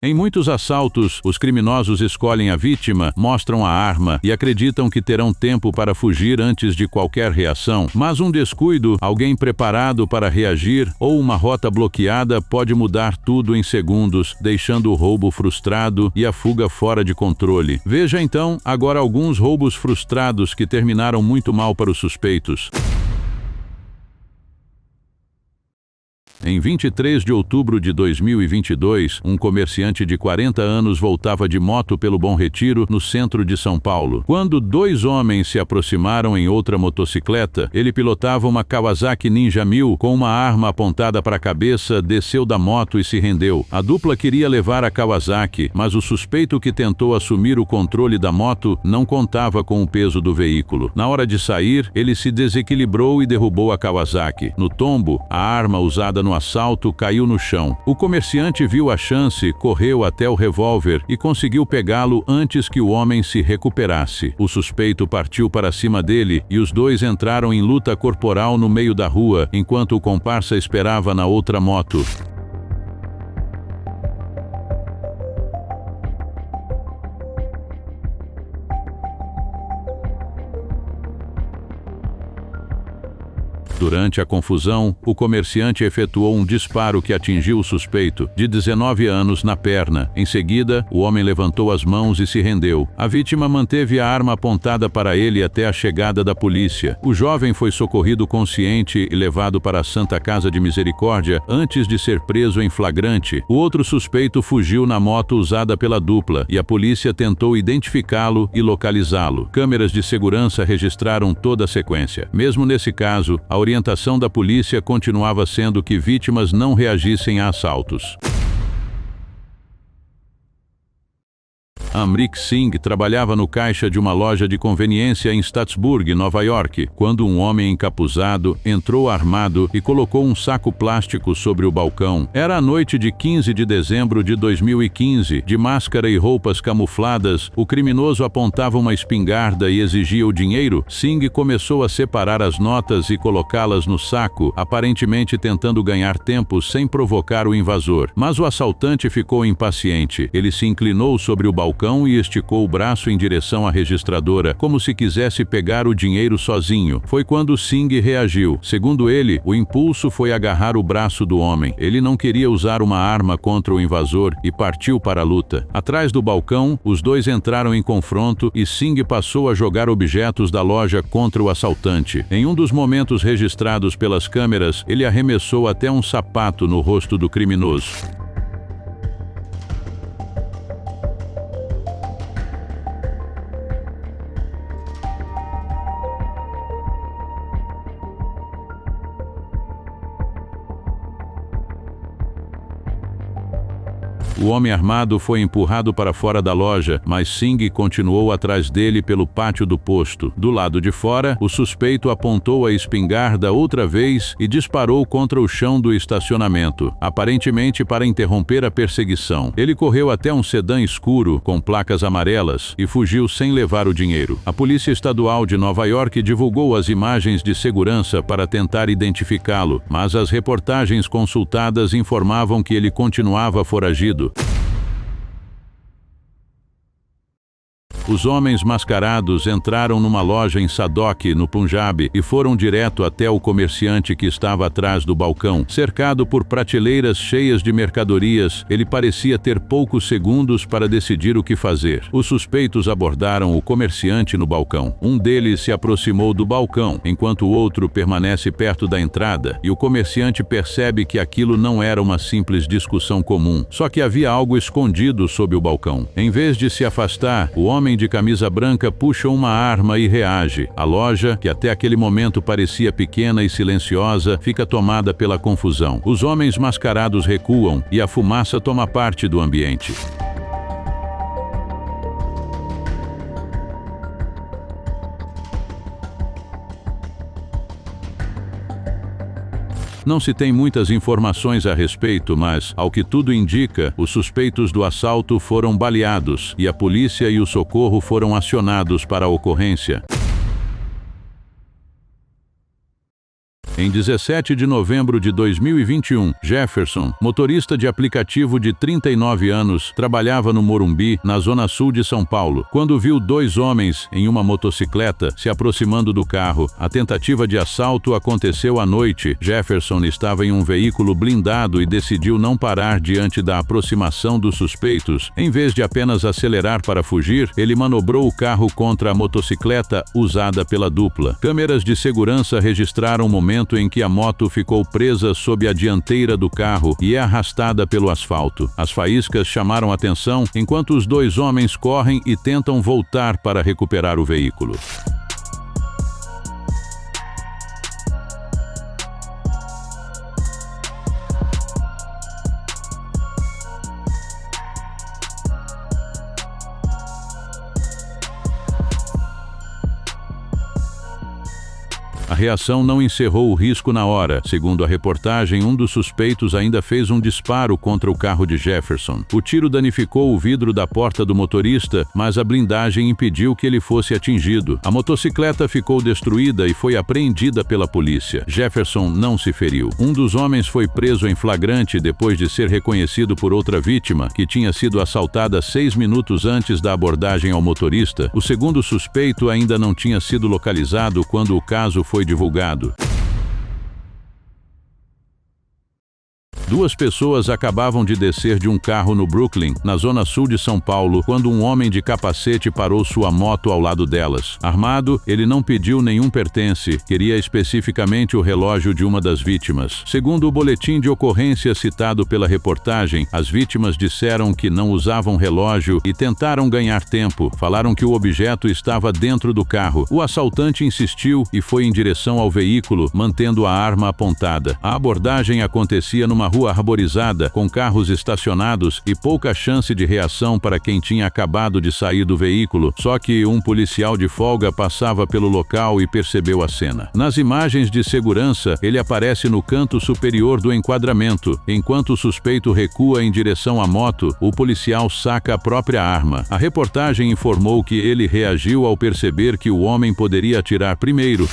Em muitos assaltos, os criminosos escolhem a vítima, mostram a arma e acreditam que terão tempo para fugir antes de qualquer reação. Mas um descuido, alguém preparado para reagir ou uma rota bloqueada pode mudar tudo em segundos, deixando o roubo frustrado e a fuga fora de controle. Veja então agora alguns roubos frustrados que terminaram muito mal para os suspeitos. Em 23 de outubro de 2022, um comerciante de 40 anos voltava de moto pelo Bom Retiro, no centro de São Paulo. Quando dois homens se aproximaram em outra motocicleta, ele pilotava uma Kawasaki Ninja 1000 com uma arma apontada para a cabeça, desceu da moto e se rendeu. A dupla queria levar a Kawasaki, mas o suspeito que tentou assumir o controle da moto não contava com o peso do veículo. Na hora de sair, ele se desequilibrou e derrubou a Kawasaki. No tombo, a arma usada no assalto caiu no chão. O comerciante viu a chance, correu até o revólver e conseguiu pegá-lo antes que o homem se recuperasse. O suspeito partiu para cima dele e os dois entraram em luta corporal no meio da rua, enquanto o comparsa esperava na outra moto. Durante a confusão, o comerciante efetuou um disparo que atingiu o suspeito, de 19 anos, na perna. Em seguida, o homem levantou as mãos e se rendeu. A vítima manteve a arma apontada para ele até a chegada da polícia. O jovem foi socorrido consciente e levado para a Santa Casa de Misericórdia antes de ser preso em flagrante. O outro suspeito fugiu na moto usada pela dupla e a polícia tentou identificá-lo e localizá-lo. Câmeras de segurança registraram toda a sequência. Mesmo nesse caso, a orientação da polícia continuava sendo que vítimas não reagissem a assaltos. Amrik Singh trabalhava no caixa de uma loja de conveniência em Staatsburg, Nova York, quando um homem encapuzado entrou armado e colocou um saco plástico sobre o balcão. Era a noite de 15 de dezembro de 2015. De máscara e roupas camufladas, o criminoso apontava uma espingarda e exigia o dinheiro. Singh começou a separar as notas e colocá-las no saco, aparentemente tentando ganhar tempo sem provocar o invasor. Mas o assaltante ficou impaciente. Ele se inclinou sobre o balcão e esticou o braço em direção à registradora, como se quisesse pegar o dinheiro sozinho. Foi quando Singh reagiu. Segundo ele, o impulso foi agarrar o braço do homem. Ele não queria usar uma arma contra o invasor e partiu para a luta. Atrás do balcão, os dois entraram em confronto e Singh passou a jogar objetos da loja contra o assaltante. Em um dos momentos registrados pelas câmeras, ele arremessou até um sapato no rosto do criminoso. O homem armado foi empurrado para fora da loja, mas Singh continuou atrás dele pelo pátio do posto. Do lado de fora, o suspeito apontou a espingarda outra vez e disparou contra o chão do estacionamento, aparentemente para interromper a perseguição. Ele correu até um sedã escuro, com placas amarelas, e fugiu sem levar o dinheiro. A Polícia Estadual de Nova York divulgou as imagens de segurança para tentar identificá-lo, mas as reportagens consultadas informavam que ele continuava foragido. Os homens mascarados entraram numa loja em Sadok, no Punjab, e foram direto até o comerciante que estava atrás do balcão. Cercado por prateleiras cheias de mercadorias, ele parecia ter poucos segundos para decidir o que fazer. Os suspeitos abordaram o comerciante no balcão. Um deles se aproximou do balcão, enquanto o outro permanece perto da entrada, e o comerciante percebe que aquilo não era uma simples discussão comum, só que havia algo escondido sob o balcão. Em vez de se afastar, o homem de camisa branca puxa uma arma e reage. A loja, que até aquele momento parecia pequena e silenciosa, fica tomada pela confusão. Os homens mascarados recuam e a fumaça toma parte do ambiente. Não se tem muitas informações a respeito, mas, ao que tudo indica, os suspeitos do assalto foram baleados e a polícia e o socorro foram acionados para a ocorrência. Em 17 de novembro de 2021, Jefferson, motorista de aplicativo de 39 anos, trabalhava no Morumbi, na zona sul de São Paulo, quando viu dois homens em uma motocicleta se aproximando do carro. A tentativa de assalto aconteceu à noite. Jefferson estava em um veículo blindado e decidiu não parar diante da aproximação dos suspeitos. Em vez de apenas acelerar para fugir, ele manobrou o carro contra a motocicleta usada pela dupla. Câmeras de segurança registraram o momento em que a moto ficou presa sob a dianteira do carro e é arrastada pelo asfalto. As faíscas chamaram atenção enquanto os dois homens correm e tentam voltar para recuperar o veículo. A reação não encerrou o risco na hora. Segundo a reportagem, um dos suspeitos ainda fez um disparo contra o carro de Jefferson. O tiro danificou o vidro da porta do motorista, mas a blindagem impediu que ele fosse atingido. A motocicleta ficou destruída e foi apreendida pela polícia. Jefferson não se feriu. Um dos homens foi preso em flagrante depois de ser reconhecido por outra vítima, que tinha sido assaltada 6 minutos antes da abordagem ao motorista. O segundo suspeito ainda não tinha sido localizado quando o caso foi divulgado. Duas pessoas acabavam de descer de um carro no Brooklyn, na zona sul de São Paulo, quando um homem de capacete parou sua moto ao lado delas. Armado, ele não pediu nenhum pertence, queria especificamente o relógio de uma das vítimas. Segundo o boletim de ocorrência citado pela reportagem, as vítimas disseram que não usavam relógio e tentaram ganhar tempo. Falaram que o objeto estava dentro do carro. O assaltante insistiu e foi em direção ao veículo, mantendo a arma apontada. A abordagem acontecia numa rua arborizada, com carros estacionados e pouca chance de reação para quem tinha acabado de sair do veículo, só que um policial de folga passava pelo local e percebeu a cena. Nas imagens de segurança, ele aparece no canto superior do enquadramento. Enquanto o suspeito recua em direção à moto, o policial saca a própria arma. A reportagem informou que ele reagiu ao perceber que o homem poderia atirar primeiro.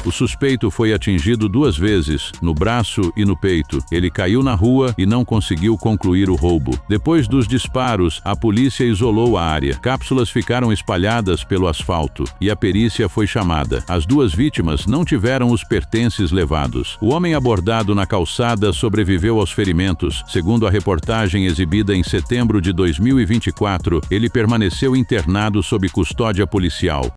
O suspeito foi atingido 2 vezes, no braço e no peito. Ele caiu na rua e não conseguiu concluir o roubo. Depois dos disparos, a polícia isolou a área. Cápsulas ficaram espalhadas pelo asfalto e a perícia foi chamada. As 2 vítimas não tiveram os pertences levados. O homem abordado na calçada sobreviveu aos ferimentos. Segundo a reportagem exibida em setembro de 2024, ele permaneceu internado sob custódia policial.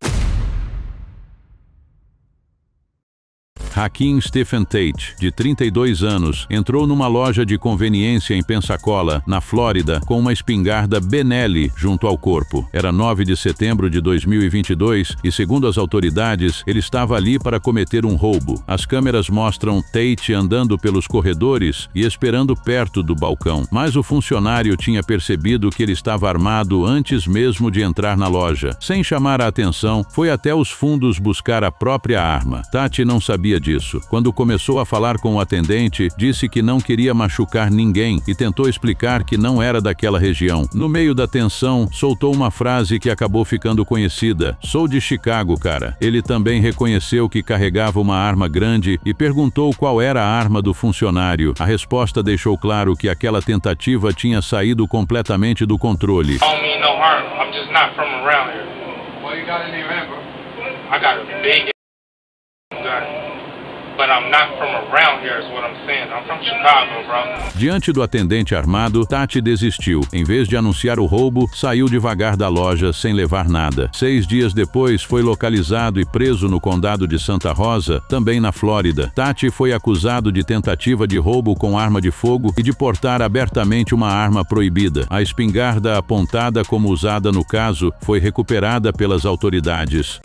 Hakeem Stephen Tate, de 32 anos, entrou numa loja de conveniência em Pensacola, na Flórida, com uma espingarda Benelli junto ao corpo. Era 9 de setembro de 2022 e, segundo as autoridades, ele estava ali para cometer um roubo. As câmeras mostram Tate andando pelos corredores e esperando perto do balcão, mas o funcionário tinha percebido que ele estava armado antes mesmo de entrar na loja. Sem chamar a atenção, foi até os fundos buscar a própria arma. Tate não sabia disso. Quando começou a falar com o atendente, disse que não queria machucar ninguém e tentou explicar que não era daquela região. No meio da tensão, soltou uma frase que acabou ficando conhecida: "Sou de Chicago, cara." Ele também reconheceu que carregava uma arma grande e perguntou qual era a arma do funcionário. A resposta deixou claro que aquela tentativa tinha saído completamente do controle. I don't mean no harm. I'm just not from around here. What you got in your hand, bro? I got a big gun. But I'm not from around here is what I'm saying. I'm from Chicago, bro. Diante do atendente armado, Tate desistiu. Em vez de anunciar o roubo, saiu devagar da loja sem levar nada. 6 dias depois, foi localizado e preso no condado de Santa Rosa, também na Flórida. Tate foi acusado de tentativa de roubo com arma de fogo e de portar abertamente uma arma proibida. A espingarda apontada como usada no caso foi recuperada pelas autoridades.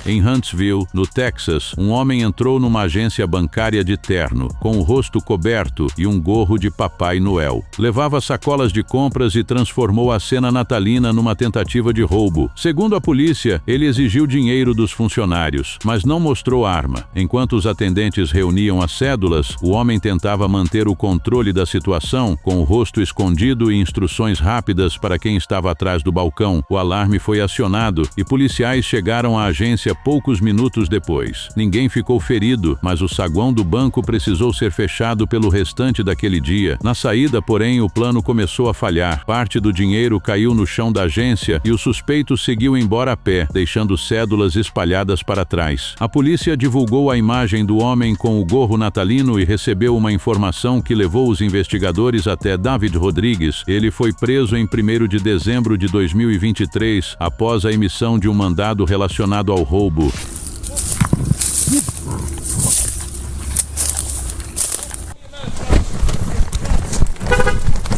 Em Huntsville, no Texas, um homem entrou numa agência bancária de terno, com o rosto coberto e um gorro de Papai Noel. Levava sacolas de compras e transformou a cena natalina numa tentativa de roubo. Segundo a polícia, ele exigiu dinheiro dos funcionários, mas não mostrou arma. Enquanto os atendentes reuniam as cédulas, o homem tentava manter o controle da situação, com o rosto escondido e instruções rápidas para quem estava atrás do balcão. O alarme foi acionado e policiais chegaram à agência poucos minutos depois. Ninguém ficou ferido, mas o saguão do banco precisou ser fechado pelo restante daquele dia. Na saída, porém, o plano começou a falhar. Parte do dinheiro caiu no chão da agência e o suspeito seguiu embora a pé, deixando cédulas espalhadas para trás. A polícia divulgou a imagem do homem com o gorro natalino e recebeu uma informação que levou os investigadores até David Rodrigues. Ele foi preso em 1º de dezembro de 2023, após a emissão de um mandado relacionado ao roubo.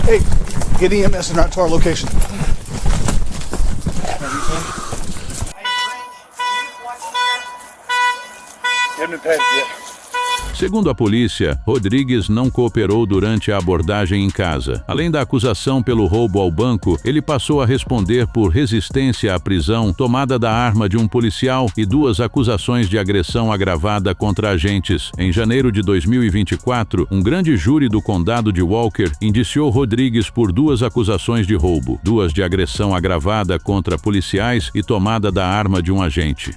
Hey, get EMS and out to our location. Haven't been paid yet. Segundo a polícia, Rodrigues não cooperou durante a abordagem em casa. Além da acusação pelo roubo ao banco, ele passou a responder por resistência à prisão, tomada da arma de um policial e 2 acusações de agressão agravada contra agentes. Em janeiro de 2024, um grande júri do condado de Walker indiciou Rodrigues por 2 acusações de roubo, 2 de agressão agravada contra policiais e tomada da arma de um agente.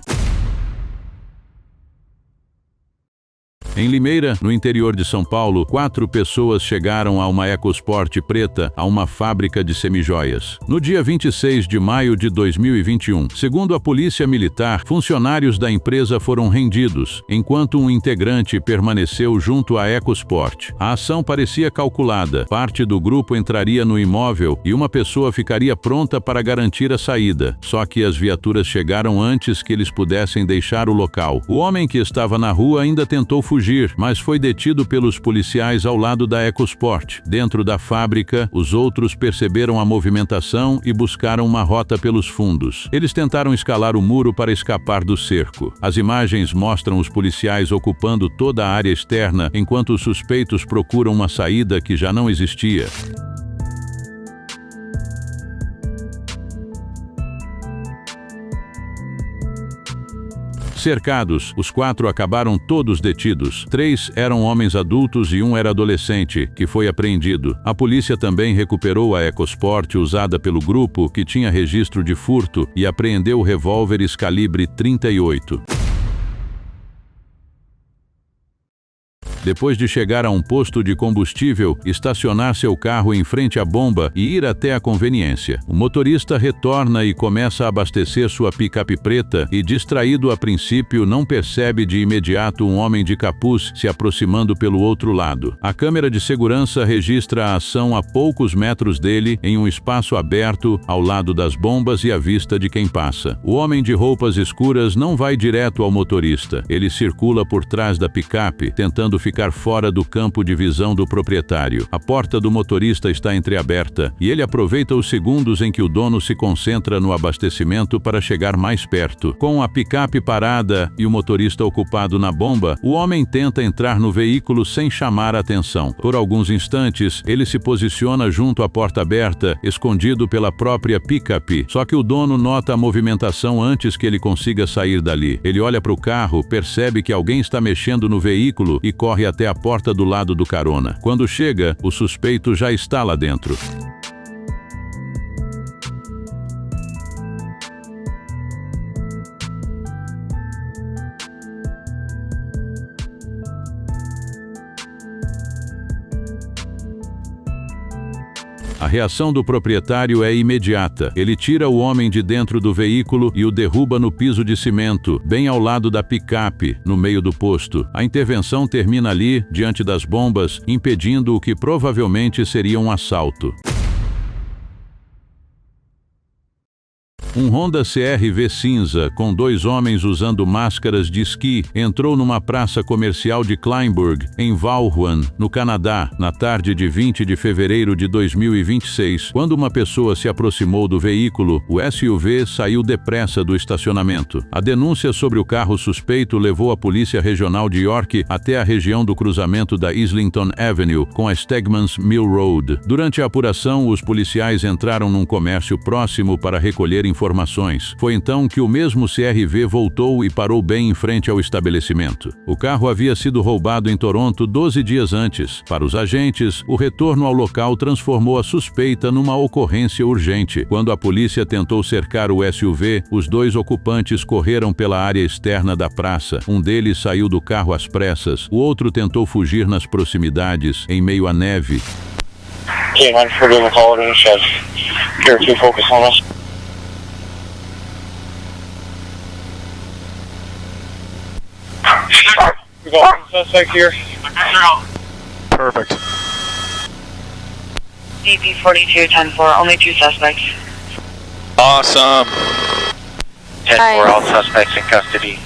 Em Limeira, no interior de São Paulo, 4 pessoas chegaram a uma EcoSport preta, a uma fábrica de semijoias. No dia 26 de maio de 2021, segundo a Polícia Militar, funcionários da empresa foram rendidos, enquanto um integrante permaneceu junto à EcoSport. A ação parecia calculada. Parte do grupo entraria no imóvel e uma pessoa ficaria pronta para garantir a saída. Só que as viaturas chegaram antes que eles pudessem deixar o local. O homem que estava na rua ainda tentou fugir, mas foi detido pelos policiais ao lado da EcoSport. Dentro da fábrica, os outros perceberam a movimentação e buscaram uma rota pelos fundos. Eles tentaram escalar o muro para escapar do cerco. As imagens mostram os policiais ocupando toda a área externa, enquanto os suspeitos procuram uma saída que já não existia. Cercados, os 4 acabaram todos detidos. 3 eram homens adultos e 1 era adolescente, que foi apreendido. A polícia também recuperou a EcoSport usada pelo grupo, que tinha registro de furto, e apreendeu revólveres calibre 38. Depois de chegar a um posto de combustível, estacionar seu carro em frente à bomba e ir até a conveniência, o motorista retorna e começa a abastecer sua picape preta e, distraído a princípio, não percebe de imediato um homem de capuz se aproximando pelo outro lado. A câmera de segurança registra a ação a poucos metros dele, em um espaço aberto, ao lado das bombas e à vista de quem passa. O homem de roupas escuras não vai direto ao motorista. Ele circula por trás da picape, tentando ficar fora do campo de visão do proprietário. A porta do motorista está entreaberta e ele aproveita os segundos em que o dono se concentra no abastecimento para chegar mais perto. Com a picape parada e o motorista ocupado na bomba, o homem tenta entrar no veículo sem chamar a atenção. Por alguns instantes, ele se posiciona junto à porta aberta, escondido pela própria picape. Só que o dono nota a movimentação antes que ele consiga sair dali. Ele olha para o carro, percebe que alguém está mexendo no veículo e corre até a porta do lado do carona. Quando chega, o suspeito já está lá dentro. A reação do proprietário é imediata. Ele tira o homem de dentro do veículo e o derruba no piso de cimento, bem ao lado da picape, no meio do posto. A intervenção termina ali, diante das bombas, impedindo o que provavelmente seria um assalto. Um Honda CR-V cinza, com 2 homens usando máscaras de esqui, entrou numa praça comercial de Kleinburg, em Valhuan, no Canadá, na tarde de 20 de fevereiro de 2026. Quando uma pessoa se aproximou do veículo, o SUV saiu depressa do estacionamento. A denúncia sobre o carro suspeito levou a Polícia Regional de York até a região do cruzamento da Islington Avenue com a Stegmans Mill Road. Durante a apuração, os policiais entraram num comércio próximo para recolher informações. Foi então que o mesmo CR-V voltou e parou bem em frente ao estabelecimento. O carro havia sido roubado em Toronto 12 dias antes. Para os agentes, o retorno ao local transformou a suspeita numa ocorrência urgente. Quando a polícia tentou cercar o SUV, os 2 ocupantes correram pela área externa da praça. Um deles saiu do carro às pressas, o outro tentou fugir nas proximidades, em meio à neve. We got one suspect here. Perfect. DP 42-10-4, only 2 suspects. Awesome. 10-4, all suspects in custody.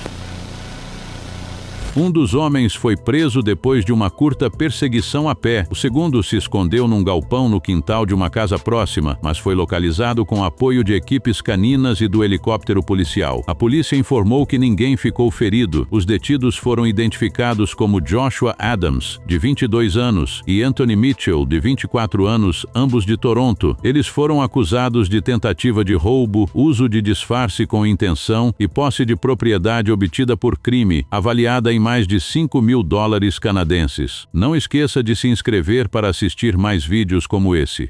Um dos homens foi preso depois de uma curta perseguição a pé. O segundo se escondeu num galpão no quintal de uma casa próxima, mas foi localizado com apoio de equipes caninas e do helicóptero policial. A polícia informou que ninguém ficou ferido. Os detidos foram identificados como Joshua Adams, de 22 anos, e Anthony Mitchell, de 24 anos, ambos de Toronto. Eles foram acusados de tentativa de roubo, uso de disfarce com intenção e posse de propriedade obtida por crime, avaliada em mais de $5.000 canadenses. Não esqueça de se inscrever para assistir mais vídeos como esse.